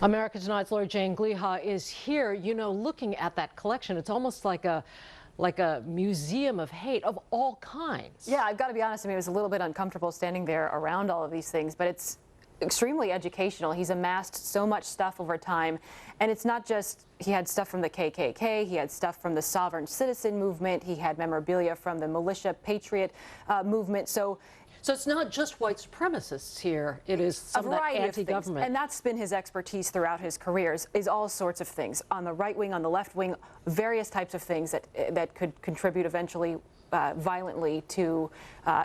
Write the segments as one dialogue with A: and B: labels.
A: America Tonight's Lori Jane Gliha is here. You know, looking at that collection, it's almost like a museum of hate of all kinds.
B: Yeah, I've got to be honest, I mean, it was a little bit uncomfortable standing there around all of these things, but it's extremely educational. He's amassed so much stuff over time, and it's not just, he had stuff from the KKK, he had stuff from the sovereign citizen movement, he had memorabilia from the militia patriot movement. So
A: it's not just white supremacists here, it is some of that anti-government.
B: And that's been his expertise throughout his careers, is all sorts of things. On the right wing, on the left wing, various types of things that could contribute eventually violently to,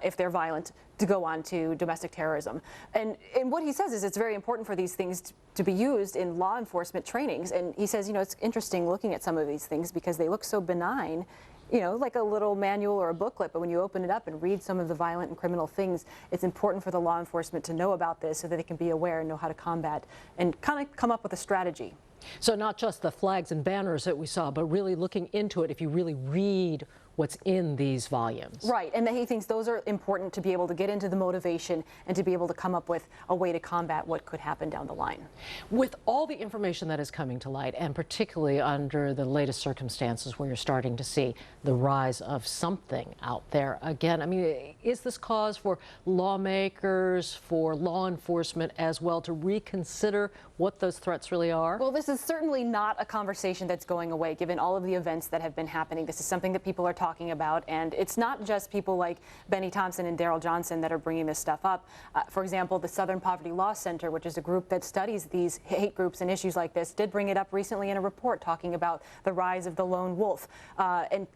B: if they're violent, to go on to domestic terrorism. And what he says is it's very important for these things to be used in law enforcement trainings. And he says, you know, it's interesting looking at some of these things because they look so benign, you know, like a little manual or a booklet, but when you open it up and read some of the violent and criminal things, it's important for the law enforcement to know about this so that they can be aware and know how to combat and kind of come up with a strategy.
A: So not just the flags and banners that we saw, but really looking into it if you really read what's in these volumes.
B: Right, and he thinks those are important to be able to get into the motivation and to be able to come up with a way to combat what could happen down the line.
A: With all the information that is coming to light, and particularly under the latest circumstances where you're starting to see the rise of something out there again, I mean, is this cause for lawmakers, for law enforcement as well to reconsider what those threats really are?
B: Well, this is certainly not a conversation that's going away, given all of the events that have been happening. This is something that people are talking about, and it's not just people like Benny Thompson and Daryl Johnson that are bringing this stuff up. For example, the Southern Poverty Law Center, which is a group that studies these hate groups and issues like this, did bring it up recently in a report talking about the rise of the lone wolf and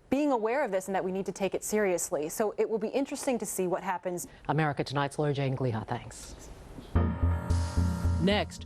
B: being aware of this and that we need to take it seriously. So it will be interesting to see what happens.
A: America Tonight's Lori Jane Gliha, thanks. Next.